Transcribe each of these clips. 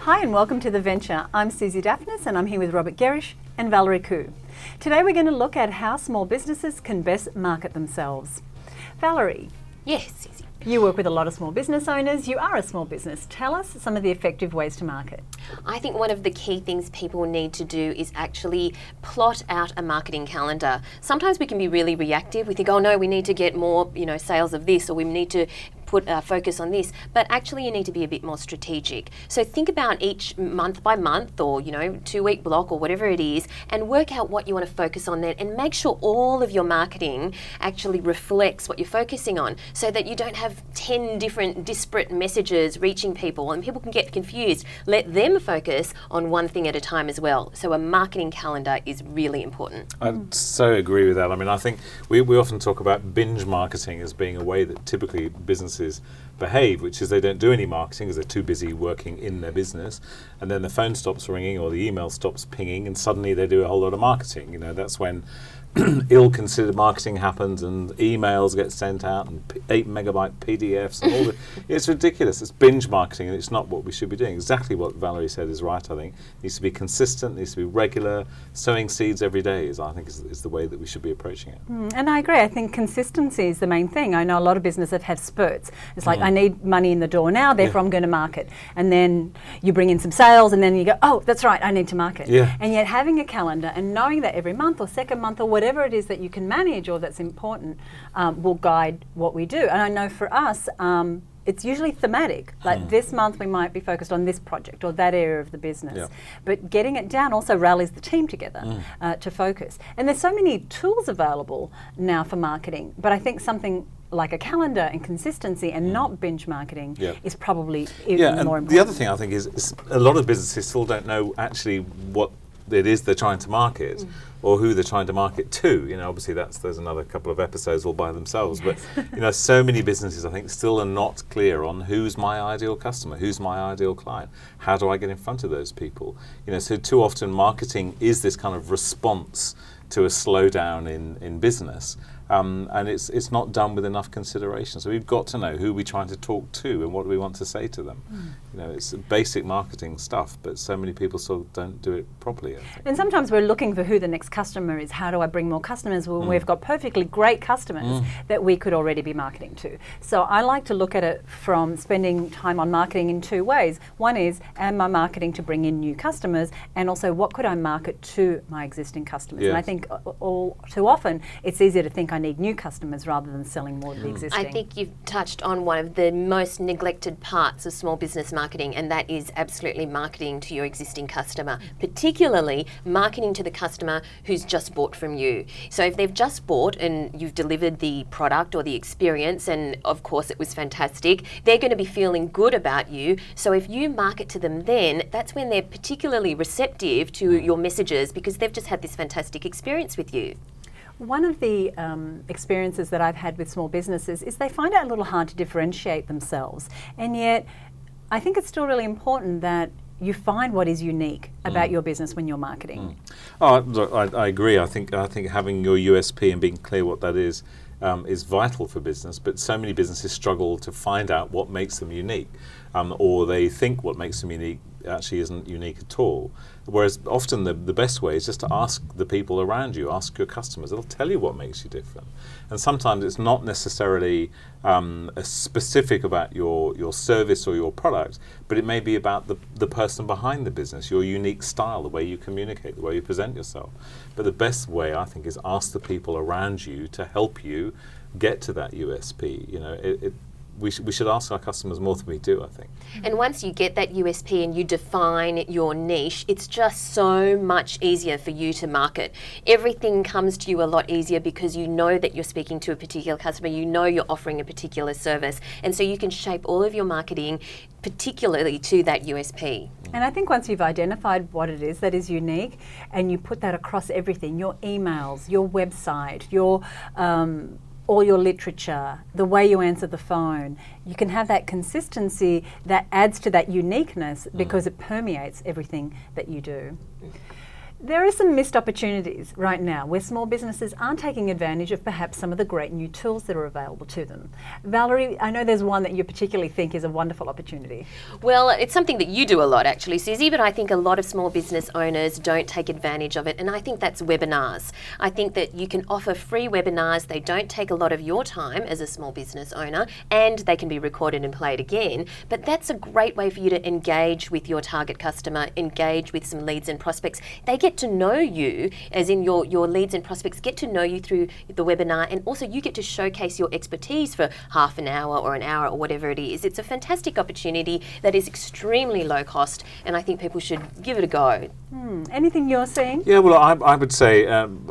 Hi and welcome to The Venture. I'm Suzi Dafnis and I'm here with Robert Gerrish and Valerie Khoo. Today we're going to look at how small businesses can best market themselves. Valerie. Yes, Suzi. You work with a lot of small business owners. You are a small business. Tell us some of the effective ways to market. I think one of the key things people need to do is actually plot out a marketing calendar. Sometimes we can be really reactive. We think, oh no, we need to get more, sales of this, or we need to put focus on this, but actually you need to be a bit more strategic. So think about each month by month or 2-week block or whatever it is, and work out what you want to focus on then, and make sure all of your marketing actually reflects what you're focusing on, so that you don't have 10 different disparate messages reaching people and people can get confused. Let them focus on one thing at a time as well. So a marketing calendar is really important. I so agree with that. I mean, I think we often talk about binge marketing as being a way that typically businesses behave, which is they don't do any marketing because they're too busy working in their business, and then the phone stops ringing or the email stops pinging and suddenly they do a whole lot of marketing. That's when ill-considered marketing happens and emails get sent out and 8-megabyte PDFs and all that. It's ridiculous. It's binge marketing and it's not what we should be doing. Exactly what Valerie said is right, I think. It needs to be consistent, needs to be regular. Sowing seeds every day is the way that we should be approaching it. And I agree. I think consistency is the main thing. I know a lot of businesses have spurts. It's like, I need money in the door now, therefore I'm going to market. And then you bring in some sales and then you go, oh, that's right, I need to market. Yeah. And yet having a calendar and knowing that every month or second month or whatever it is that you can manage or that's important will guide what we do. And I know for us, it's usually thematic. Like this month we might be focused on this project or that area of the business. Yep. But getting it down also rallies the team together to focus. And there's so many tools available now for marketing, but I think something like a calendar and consistency and not binge marketing is probably even more important. The other thing I think is a lot of businesses still don't know actually what it is they're trying to market or who they're trying to market to. Obviously there's another couple of episodes all by themselves, but so many businesses I think still are not clear on who's my ideal customer, who's my ideal client, how do I get in front of those people. So too often marketing is this kind of response to a slowdown in business. And it's not done with enough consideration. So we've got to know who we're trying to talk to and what do we want to say to them. It's basic marketing stuff, but so many people still don't do it properly, I think. And sometimes we're looking for who the next customer is. How do I bring more customers? Well, we've got perfectly great customers that we could already be marketing to. So I like to look at it from spending time on marketing in two ways. One is, am I marketing to bring in new customers? And also, what could I market to my existing customers? Yes. And I think all too often, it's easier to think I need new customers rather than selling more of the existing. I think you've touched on one of the most neglected parts of small business marketing, and that is absolutely marketing to your existing customer, particularly marketing to the customer who's just bought from you. So if they've just bought and you've delivered the product or the experience, and of course it was fantastic, they're going to be feeling good about you. So if you market to them then, that's when they're particularly receptive to your messages because they've just had this fantastic experience with you. One of the experiences that I've had with small businesses is they find it a little hard to differentiate themselves. And yet, I think it's still really important that you find what is unique about your business when you're marketing. Oh, look, I agree. I think having your USP and being clear what that is vital for business, but so many businesses struggle to find out what makes them unique, or they think what makes them unique actually isn't unique at all. Whereas often the best way is just to ask the people around you, ask your customers. It'll tell you what makes you different. And sometimes it's not necessarily specific about your service or your product, but it may be about the person behind the business, your unique style, the way you communicate, the way you present yourself. But the best way, I think, is ask the people around you to help you get to that USP. We should ask our customers more than we do, I think. And once you get that USP and you define your niche, it's just so much easier for you to market. Everything comes to you a lot easier because you know that you're speaking to a particular customer, you know you're offering a particular service, and so you can shape all of your marketing particularly to that USP. And I think once you've identified what it is that is unique and you put that across everything, your emails, your website, your all your literature, the way you answer the phone, you can have that consistency that adds to that uniqueness because it permeates everything that you do. There are some missed opportunities right now where small businesses aren't taking advantage of perhaps some of the great new tools that are available to them. Valerie, I know there's one that you particularly think is a wonderful opportunity. Well, it's something that you do a lot actually, Suzi, but I think a lot of small business owners don't take advantage of it, and I think that's webinars. I think that you can offer free webinars. They don't take a lot of your time as a small business owner, and they can be recorded and played again, but that's a great way for you to engage with your target customer, engage with some leads and prospects. They get to know you, as in your leads and prospects get to know you through the webinar, and also you get to showcase your expertise for half an hour or an hour or whatever it is. It's a fantastic opportunity that is extremely low cost, and I think people should give it a go. Anything you're seeing? Yeah, well, I would say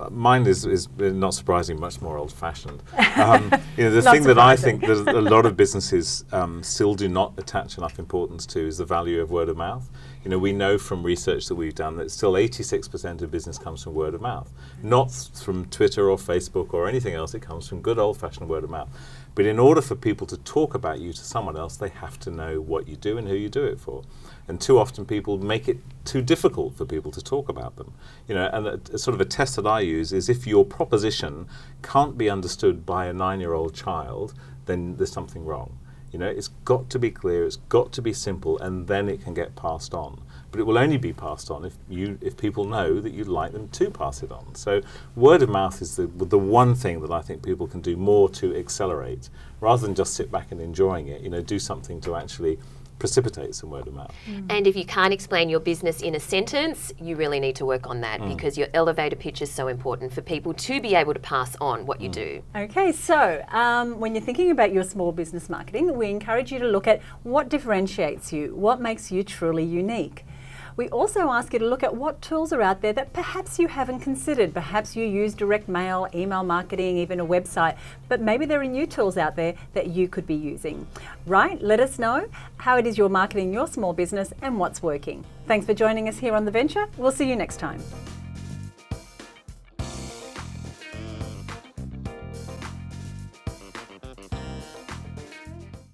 mine is not surprisingly much more old-fashioned. The thing that I think that a lot of businesses still do not attach enough importance to is the value of word of mouth. We know from research that we've done that still 86% of business comes from word of mouth, not from Twitter or Facebook or anything else. It comes from good old-fashioned word of mouth. But in order for people to talk about you to someone else, they have to know what you do and who you do it for. And too often people make it too difficult for people to talk about them. And a sort of a test that I use is if your proposition can't be understood by a 9-year-old child, then there's something wrong. It's got to be clear, it's got to be simple, and then it can get passed on. But it will only be passed on if people know that you'd like them to pass it on. So word of mouth is the one thing that I think people can do more to accelerate, rather than just sit back and enjoying it. Do something to actually precipitate some word of mouth. And if you can't explain your business in a sentence, you really need to work on that, because your elevator pitch is so important for people to be able to pass on what you do. Okay, so when you're thinking about your small business marketing, we encourage you to look at what differentiates you, what makes you truly unique. We also ask you to look at what tools are out there that perhaps you haven't considered. Perhaps you use direct mail, email marketing, even a website, but maybe there are new tools out there that you could be using. Right? Let us know how it is you're marketing your small business and what's working. Thanks for joining us here on The Venture. We'll see you next time.